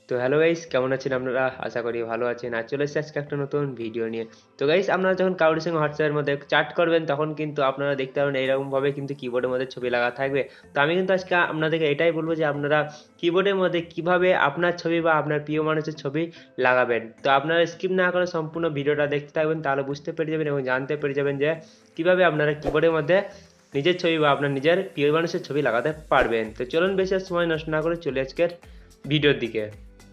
তো hello guys, কেমন আছেন আপনারা? আশা করি ভালো আছেন। আর চলে এসেছি আজকে একটা নতুন ভিডিও নিয়ে। তো গাইস, আপনারা যখন কারোর সঙ্গে হোয়াটসঅ্যাপের মধ্যে চ্যাট করবেন তখন কিন্তু আপনারা দেখতে পাবেন এইরকম ভাবে কিন্তু কিবোর্ডের মধ্যে ছবি লাগা থাকবে। তো আমি কিন্তু আজকে আপনাদেরকে এটাই বলবো যে আপনারা কিবোর্ডের মধ্যে কিভাবে আপনার ছবি বা আপনার প্রিয় মানুষের ছবি লাগাবেন। তো আপনারা স্কিপ না করে সম্পূর্ণ ভিডিওটা দেখতে থাকবেন, তাহলে বুঝতে পেরে যাবেন এবং জানতে পেরে যাবেন যে কিভাবে আপনারা কিবোর্ডের মধ্যে নিজের ছবি বা আপনার নিজের প্রিয় মানুষের ছবি লাগাতে পারবেন। তো চলুন বেশি আর সময় নষ্ট না করে চলে আজকের ভিডিওর দিকে।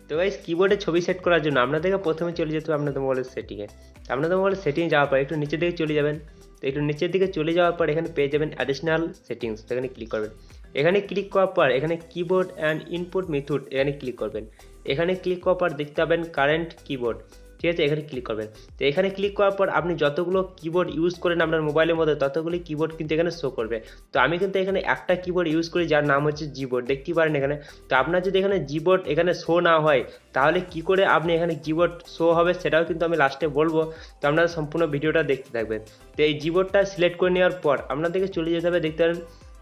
তো গাইস, কিবোর্ডে ছবি সেট করার জন্য আপনাদেরকে প্রথমে চলে যেতে হবে আপনাদের মোবাইলের সেটিংয়ে। আপনাদের মোবাইলের সেটিংয়ে যাওয়ার পর একটু নিচের দিকে চলে যাবেন। তো একটু নিচের দিকে চলে যাওয়ার পর এখানে পেয়ে যাবেন অ্যাডিশনাল সেটিংস, এখানে ক্লিক করবেন। এখানে ক্লিক করার পর এখানে কিবোর্ড অ্যান্ড ইনপুট মেথড এখানে ক্লিক করবেন। এখানে ক্লিক করার পর দেখতে পাবেন কারেন্ট কিবোর্ড, ঠিক আছে, এখানে ক্লিক করবেন। তো এখানে ক্লিক করার পর আপনি যতগুলো কিবোর্ড ইউজ করেন আপনার মোবাইলের মধ্যে ততগুলি কিবোর্ড কিন্তু এখানে শো করবে। তো আমি কিন্তু এখানে একটা কিবোর্ড ইউজ করি যার নাম হচ্ছে জিবোর্ড, দেখতেই পারেন এখানে। তো আপনার যদি এখানে জিবোর্ড এখানে শো না হয় তাহলে কি করে আপনি এখানে কিবোর্ড শো হবে সেটাও কিন্তু আমি লাস্টে বলবো। তো আপনারা সম্পূর্ণ ভিডিওটা দেখতে থাকবেন। তো এই জিবোর্ডটা সিলেক্ট করে নেওয়ার পর আপনাদেরকে চলে যেতে হবে, দেখতে পারেন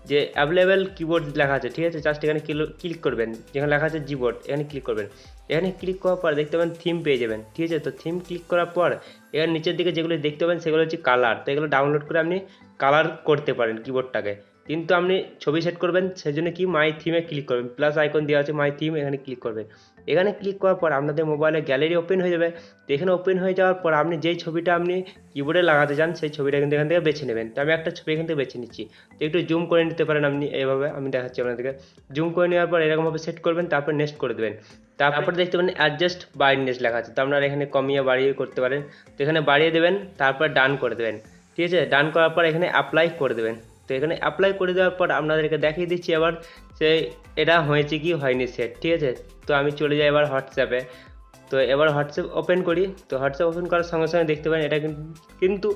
যে অ্যাভেলেবেল কিবোর্ড লেখা আছে, ঠিক আছে। জাস্ট এখানে ক্লিক করবেন, যেখানে লেখা আছে জিবোর্ড এখানে ক্লিক করবেন। এখানে ক্লিক করার পর দেখতে পাবেন থিম পেয়ে যাবেন, ঠিক আছে। তো থিম ক্লিক করার পর এখানে নিচের দিকে যেগুলো দেখতে পাবেন সেগুলো হচ্ছে কালার। তো এগুলো ডাউনলোড করে আপনি কালার করতে পারেন কিবোর্ডটাকে। কিন্তু আপনি ছবি সেট করবেন সেজন্য কি মাই থিমে ক্লিক করবেন, প্লাস আইকন দেওয়া আছে মাই থিম, এখানে ক্লিক করবেন। এখানে ক্লিক করার পর আপনাদের মোবাইলে গ্যালারি ওপেন হয়ে যাবে। তো এখানে ওপেন হয়ে যাওয়ার পর আপনি যেই ছবিটা আপনি কিবোর্ডে লাগাতে চান সেই ছবিটা কিন্তু এখান থেকে বেছে নেবেন। তো আমি একটা ছবি এখান থেকে বেছে নিচ্ছি। তো একটু জুম করে নিতে পারেন আপনি, এইভাবে আমি দেখাচ্ছি আপনাদেরকে। জুম করে নেওয়ার পর এরকমভাবে সেট করবেন, তারপর নেক্সট করে দেবেন। তারপর দেখতে পাবেন অ্যাডজাস্ট ব্রাইটনেস লেখা আছে, তো আপনারা এখানে কমিয়ে বাড়িয়ে করতে পারেন। তো এখানে বাড়িয়ে দেবেন, তারপর ডান করে দেবেন, ঠিক আছে। ডান করার পর এখানে অ্যাপ্লাই করে দেবেন। তো এখানে অ্যাপ্লাই করে দেওয়ার পর আপনাদেরকে দেখিয়ে দিচ্ছি এবার সে এটা হয়েছে কি হয়নি সেট, ঠিক আছে। তো আমি চলে যাই এবার হোয়াটসঅ্যাপে। তো এবার হোয়াটসঅ্যাপ ওপেন করি। তো হোয়াটসঅ্যাপ ওপেন করার সঙ্গে সঙ্গে দেখতে পারেন এটা কিন্তু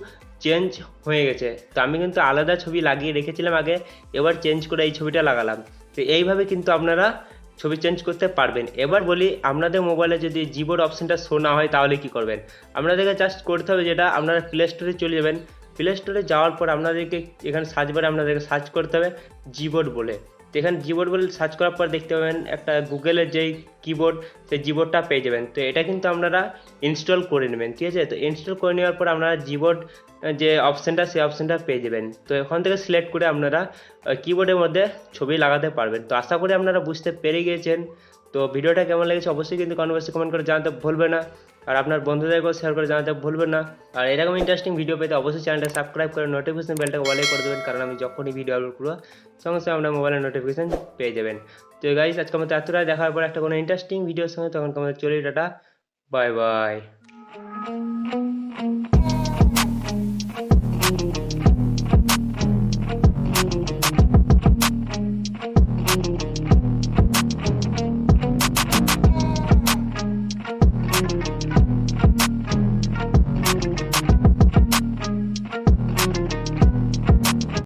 চেঞ্জ হয়ে গেছে। তো আমি কিন্তু আলাদা ছবি লাগিয়ে রেখেছিলাম আগে, এবার চেঞ্জ করে এই ছবিটা লাগালাম। তো এইভাবে কিন্তু আপনারা ছবি চেঞ্জ করতে পারবেন। এবার বলি, আপনাদের মোবাইলে যদি জিবোর্ড অপশানটা শো না হয় তাহলে কি করবেন? আপনাদেরকে জাস্ট করতে হবে যেটা, আপনারা প্লে স্টোরে চলে যাবেন। প্লে স্টোরে যাওয়ার পর আপনাদেরকে এখানে সার্চ বারে আপনাদেরকে সার্চ করতে হবে জিবোর্ড বলে। তো এখানে জিবোর্ড বলে সার্চ করার পর দেখতে পাবেন একটা গুগলের যেই কিবোর্ড, সেই জিবোর্ডটা পেয়ে যাবেন। তো এটা কিন্তু আপনারা ইনস্টল করে নেবেন, ঠিক আছে। তো ইনস্টল করে নেওয়ার পর আপনারা জিবোর্ড যে অপশানটা সেই অপশানটা পেয়ে যাবেন। তো এখান থেকে সিলেক্ট করে আপনারা কিবোর্ডের মধ্যে ছবি লাগাতে পারবেন। তো আশা করি আপনারা বুঝতে পেরে গিয়েছেন। তো ভিডিওটা কেমন লেগেছে অবশ্যই কিন্তু কমেন্ট করে জানাতে ভুলবেন না। আর আপনার বন্ধুদেরকেও শেয়ার করে জানাতে ভুলবেন না। আর এরকম ইন্টারেস্টিং ভিডিও পেতে অবশ্যই চ্যানেলটা সাবস্ক্রাইব করে নোটিফিকেশন বেলটাকে অলে করে দেবেন, কারণ আমি যখনই ভিডিও আপলোড করবো সঙ্গে সঙ্গে আপনার মোবাইলে নোটিফিকেশন পেয়ে যাবেন। তো গাইস, আজকে মতো এতটাই, দেখার পর একটা কোনো ইন্টারেস্টিং ভিডিওর সঙ্গে, তখন আমাদের চলি, টাটা, বাই বাই।